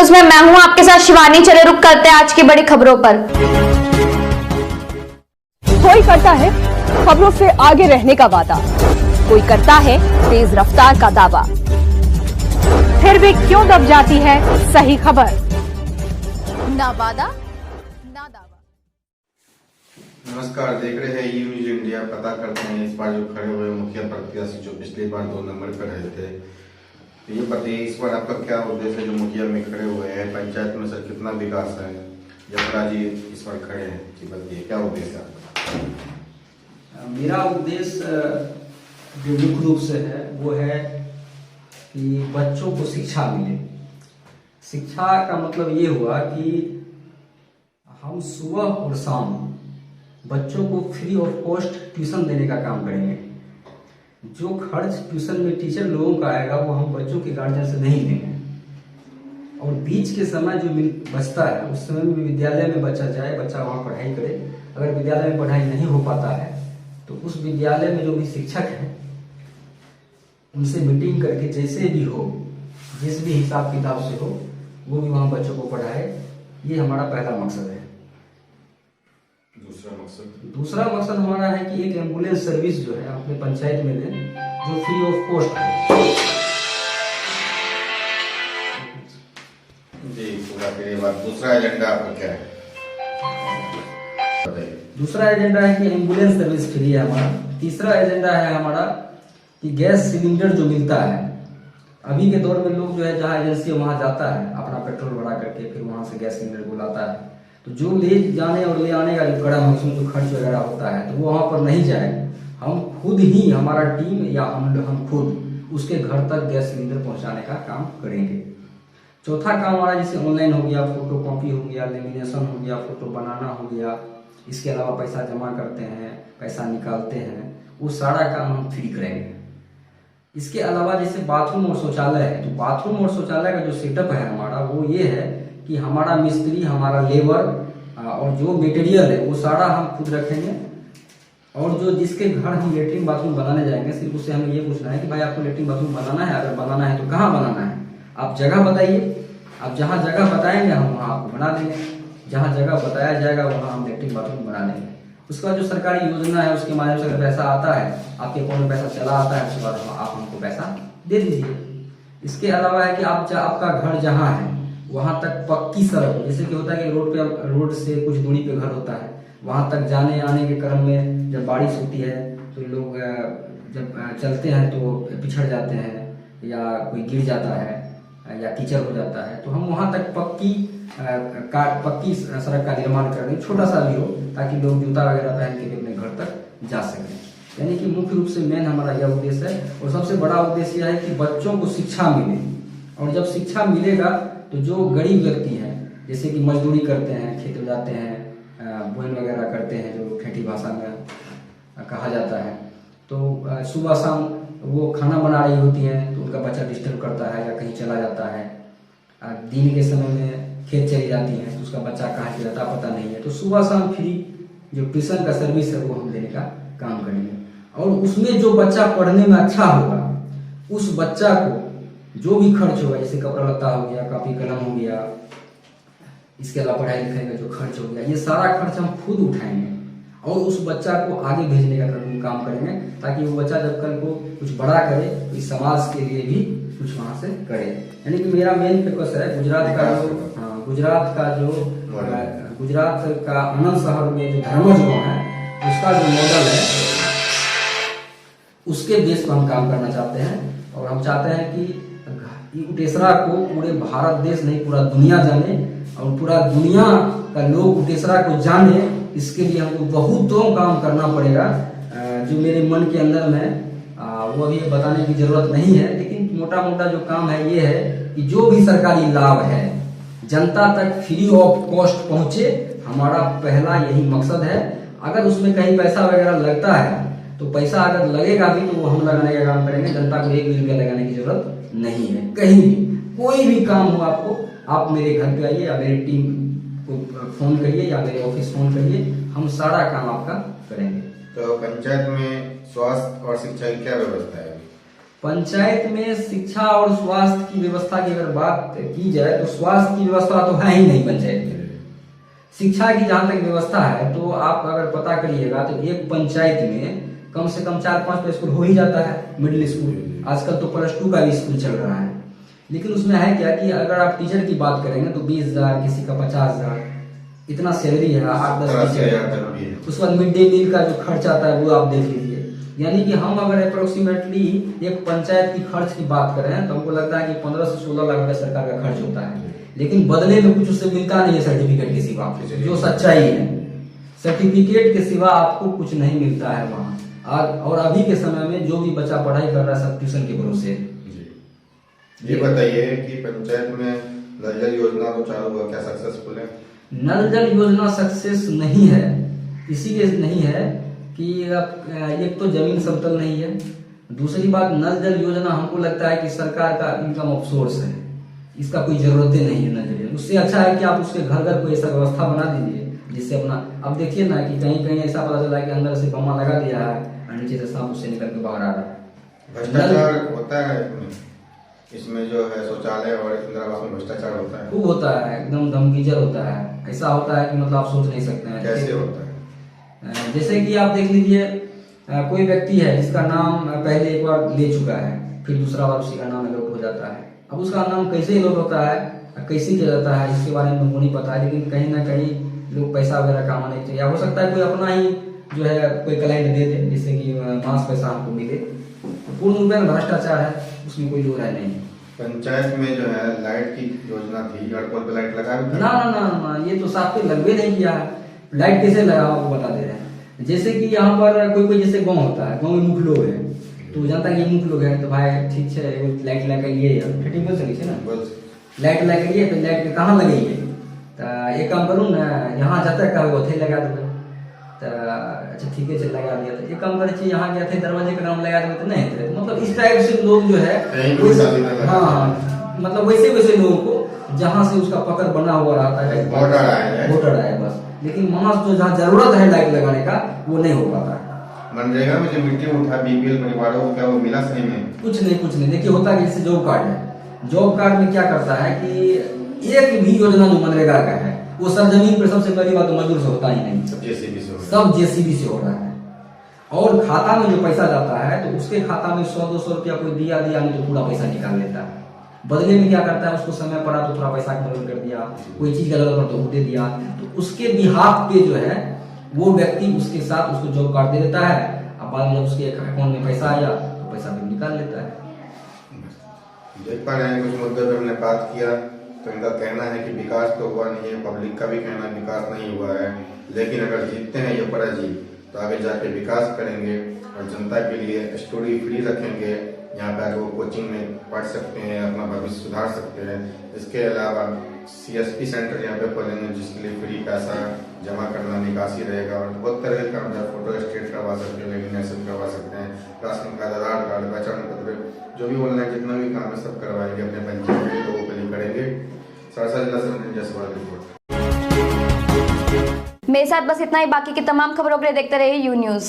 News में मैं हूं आपके साथ शिवानी। चले रुक करते हैं आज की बड़ी खबरों पर। कोई करता है खबरों से आगे रहने का वादा, कोई करता है तेज रफ्तार का दावा, फिर भी क्यों दब जाती है सही खबर? ना वादा ना दावा। नमस्कार, देख रहे हैं यू न्यूज इंडिया। पता करते हैं इस बार जो खड़े हुए मुखिया प्रत्याशी जो पिछली बार 2 नंबर पर रहे थे, तो ये बताइए इस बार आपका क्या उद्देश्य है? जो मुखिया में खड़े हुए हैं पंचायत में, सर कितना विकास है? जफरा जी इस बार खड़े हैं, जी बताइए क्या उद्देश्य है आपका? मेरा उद्देश्य जो मुख्य रूप से है वो है कि बच्चों को शिक्षा मिले। शिक्षा का मतलब ये हुआ कि हम सुबह और शाम बच्चों को फ्री ऑफ कॉस्ट ट्यूशन देने का काम करेंगे। जो खर्च ट्यूशन में टीचर लोगों का आएगा वो हम बच्चों के गार्जियन से नहीं देंगे। और बीच के समय जो बचता है उस समय में विद्यालय में बच्चा जाए, बच्चा वहाँ पढ़ाई करे। अगर विद्यालय में पढ़ाई नहीं हो पाता है तो उस विद्यालय में जो भी शिक्षक हैं उनसे मीटिंग करके जैसे भी हो, जिस भी हिसाब किताब से हो, वो भी वहाँ बच्चों को पढ़ाए। ये हमारा पहला मकसद है। दूसरा मकसद हमारा है कि एक एम्बुलेंस सर्विस जो है अपने पंचायत में दें, जो फ्री ऑफ कॉस्ट है। जी पूरा के बाद दूसरा एजेंडा आपका क्या है बताइए? दूसरा एजेंडा है कि एम्बुलेंस सर्विस फ्री है हमारा। तीसरा एजेंडा है हमारा कि गैस सिलेंडर जो मिलता है, अभी के दौर में लोग जो है जहाँ एजेंसी वहाँ जाता है अपना पेट्रोल भरा करके, फिर वहाँ से गैस सिलेंडर को लाता है। तो जो ले जाने और ले आने का जो कड़ा उसमें जो खर्च वगैरह होता है तो वो वहाँ पर नहीं जाए। हम खुद ही, हमारा टीम या हम खुद उसके घर तक गैस सिलेंडर पहुँचाने का काम करेंगे। चौथा काम हमारा जैसे ऑनलाइन हो गया, फोटो कॉपी हो गया, लेमिनेशन हो गया, फोटो बनाना हो गया। इसके अलावा पैसा जमा करते हैं, पैसा निकालते हैं, वो सारा काम हम फ्री करेंगे। इसके अलावा जैसे बाथरूम और शौचालय है, तो बाथरूम और शौचालय का जो सेटअप है हमारा वो ये है कि हमारा मिस्त्री, हमारा लेबर और जो मटेरियल है वो सारा हम खुद रखेंगे। और जो जिसके घर हम लेटरिन बाथरूम बनाने जाएंगे, सिर्फ उससे हमें ये पूछना है कि भाई आपको लेटरिन बाथरूम बनाना है, अगर बनाना है तो कहाँ बनाना है, आप जगह बताइए। आप जहाँ जगह बताएंगे हम वहाँ आपको बना देंगे। जहाँ जगह बताया जाएगा वहाँ हम लेटरिन बाथरूम बना देंगे। उसका जो सरकारी योजना है उसके माध्यम से अगर पैसा आता है, आपके अकाउंट में पैसा चला आता है, उसके बाद आप हमको पैसा दे दीजिए। इसके अलावा है कि आपका घर जहाँ है वहाँ तक पक्की सड़क हो। जैसे कि होता है कि रोड से कुछ दूरी पे घर होता है, वहाँ तक जाने आने के क्रम में जब बारिश होती है तो लोग जब चलते हैं तो पिछड़ जाते हैं या कोई गिर जाता है या कीचड़ हो जाता है, तो हम वहाँ तक पक्की सड़क का निर्माण कर दें, छोटा सा भी हो, ताकि लोग जूता वगैरह पहन के अपने घर तक जा सकें। यानी कि मुख्य रूप से मेन हमारा यह उद्देश्य है। और सबसे बड़ा उद्देश्य यह है कि बच्चों को शिक्षा मिले। और जब शिक्षा मिलेगा तो जो गरीब व्यक्ति हैं, जैसे कि मजदूरी करते हैं, खेत में जाते हैं, बोइन वगैरह करते हैं, जो ठेठी भाषा में कहा जाता है, तो सुबह शाम वो खाना बना रही होती हैं तो उनका बच्चा डिस्टर्ब करता है या कहीं चला जाता है। दिन के समय में खेत चली जाती हैं तो उसका बच्चा कहाँ चला जाता पता नहीं है। तो सुबह शाम फ्री जो ट्यूशन का सर्विस है वो हम देने का काम करेंगे। और उसमें जो बच्चा पढ़ने में अच्छा होगा, उस बच्चा को जो भी खर्च होगा, जैसे कपड़ा लत्ता हो गया, कॉपी कलम हो गया, इसके अलावा पढ़ाई लिखाई का जो खर्च हो गया, ये सारा खर्च हम खुद उठाएंगे और उस बच्चा को आगे भेजने का काम करेंगे, ताकि वो बच्चा जब कल को कुछ बड़ा करे तो इस समाज के लिए भी कुछ वहां से करे। यानी कि मेरा मेन फोकस है गुजरात का आनंद शहर में जो धर्मज गाँव है उसका जो मॉडल है उसके बेस पर हम काम करना चाहते हैं। और हम चाहते हैं कि उटेसरा को पूरे भारत देश नहीं पूरा दुनिया जाने और पूरा दुनिया का लोग उटेसरा को जाने। इसके लिए हमको बहुतों काम करना पड़ेगा। जो मेरे मन के अंदर में वो अभी बताने की जरूरत नहीं है, लेकिन मोटा मोटा जो काम है ये है कि जो भी सरकारी लाभ है जनता तक फ्री ऑफ कॉस्ट पहुंचे। हमारा पहला यही मकसद है। अगर उसमें कहीं पैसा वगैरह लगता है तो पैसा अगर लगेगा भी तो वो हम लगाने का काम करेंगे। जनता को 1 भी रुपया लगाने की जरूरत नहीं है। कहीं भी कोई भी काम हो आपको, आप मेरे घर पे आइए या मेरी टीम को फोन करिए या मेरे ऑफिस फोन करिए, हम सारा काम आपका करेंगे। तो पंचायत में स्वास्थ्य और शिक्षा की क्या व्यवस्था है? पंचायत में शिक्षा और स्वास्थ्य की व्यवस्था की अगर बात की जाए तो स्वास्थ्य की व्यवस्था तो है ही नहीं पंचायत में। शिक्षा की जहां तक व्यवस्था है तो आप अगर पता करिएगा तो एक पंचायत में कम से कम 4-5 तो स्कूल हो ही जाता है, मिडिल स्कूल। आजकल तो +2 का भी स्कूल चल रहा है। लेकिन उसमें है क्या कि अगर आप टीचर की बात करेंगे तो 20,000, किसी का 50,000 इतना सैलरी है, 8-10 टीचर। उसके बाद मिड डे मील का जो खर्च आता है वो आप देख लीजिए। यानी कि हम अगर अप्रोक्सीमेटली एक पंचायत की खर्च की बात करें तो हमको लगता है कि 15 से 16 लाख रुपया सरकार का खर्च होता है। लेकिन बदले में कुछ उससे मिलता नहीं है सर्टिफिकेट के सिवा, जो सच्चाई है। सर्टिफिकेट के सिवा आपको कुछ नहीं मिलता है वहाँ। और अभी के समय में जो भी बच्चा पढ़ाई कर रहा है सब ट्यूशन के भरोसे। ये बताइए कि पंचायत में नल जल योजना तो चालू हुआ, क्या सक्सेसफुल है? नल जल योजना सक्सेस नहीं है, इसीलिए नहीं है कि एक तो जमीन समतल नहीं है, दूसरी बात नल जल योजना हमको लगता है कि सरकार का इनकम ऑफ सोर्स है, इसका कोई जरूरत नहीं है नल जल। उससे अच्छा है कि आप उसके घर घर कोई ऐसा व्यवस्था बना दीजिए जिससे अपना, अब देखिए ना कि कहीं कहीं ऐसा पता चला है कि अंदर से बम्मा लगा दिया है और नीचे से सांप उससे निकल के बाहर आ रहा है। भ्रष्टाचार होता है इसमें जो है शौचालय और इंदिरा आवास में भ्रष्टाचार होता है, खूब होता है, एकदम धमकीचर होता है। ऐसा होता है कि मतलब आप सोच नहीं सकते हैं कैसे होता है। जैसे कि आप देख लीजिए कोई व्यक्ति है जिसका नाम पहले एक बार ले चुका है, फिर दूसरा बार उसी का नाम अलॉट हो जाता है। अब उसका नाम कैसे अलॉट होता है, कैसे किया जाता है, इसके बारे में हमको नहीं पता है। लेकिन कहीं ना कहीं लोग पैसा वगैरह कमाने चाहिए, या हो सकता है कोई अपना ही जो है कोई क्लाइंट दे दे जिससे कि मास पैसा हमको मिले। पूर्ण रूप में भ्रष्टाचार है, उसमें कोई दो राय नहीं। पंचायत में जो है लाइट की योजना थी, हड़पोल पे लाइट लगा भी था? ना ना ना ना, ये तो साफ पे लगवे नहीं किया है। लाइट कैसे लगा वो बता दे रहे हैं। जैसे कि यहाँ पर कोई कोई जैसे गांव होता है, गांव में मुख लोग है तो जानता है कि मुख लोग है तो भाई ठीक है एगो लाइट लगा लिए फिटिंग बोल सके ना, लाइट लगा लिए तो लाइट के कहाँ लगेंगे तो एक काम करूँ ना, यहाँ जाता है कहा थे लगा देवे तो अच्छा ठीक है चल लगा दिया। तो एक काम करे चाहिए यहाँ गया थे दरवाजे का नाम लगा देवे तो नहीं थे। मतलब इस टाइप से लोग जो है हाँ मतलब वैसे वैसे लोगों को जहाँ से उसका पकड़ बना हुआ रहता है वोटर आए बस। लेकिन मास जो जहाँ जरूरत है लाइट लगाने का वो नहीं हो पाता है। मनरेगा में जो मिट्टी उठा बीपीएल परिवारों को क्या वो मिला सही में? कुछ नहीं। देखिए होता है जैसे जॉब कार्ड है, जॉब कार्ड में क्या करता है कि एक भी योजना जो मनरेगा का है वो सरजमीन पर सबसे पहली बात तो मजदूर से होता ही नहीं, सब जेसीबी से हो रहा है। और खाता में जो पैसा जाता है तो उसके खाता में 100-200 रुपया कोई दिया नहीं तो पूरा पैसा निकाल लेता है। बदले में क्या करता है, उसको समय पड़ा तो थोड़ा पैसा कम कर दिया, कोई चीज का जरूरत पड़ा तो दे दिया। तो उसके बिहाफ पे जो है वो व्यक्ति उसके साथ उसको जॉब कार्ड दे देता है। अब बाद में उसके अकाउंट में पैसा आया तो पैसा भी निकाल लेता है। देख पा रहे हैं कुछ मुद्दे पर हमने बात किया तो इनका कहना है कि विकास तो हुआ नहीं है, पब्लिक का भी कहना है विकास नहीं हुआ है। लेकिन अगर जीतते हैं ये पड़ा जी तो आगे जाके विकास करेंगे और जनता के लिए स्टडी फ्री रखेंगे। यहाँ पे आगे वो कोचिंग में पढ़ सकते हैं, अपना भविष्य सुधार सकते हैं। इसके अलावा CSP सेंटर यहाँ पे खोलेंगे जिसके लिए फ्री पैसा जमा करना निकासी रहेगा और बहुत तरह के काम है, फोटो स्टेट करवा सकते हैं, लेमिनेशन करवा सकते हैं, राशन कार्ड, आधार कार्ड, पहचान पत्र, जो भी ऑनलाइन जितना भी काम है सब करवाएंगे अपने पंचायत के लोगों के लिए करेंगे। सहरसा जिला से संजय सवाल रिपोर्ट। मेरे साथ बस इतना ही, बाकी की तमाम खबरों के लिए देखते रहिए यू न्यूज़।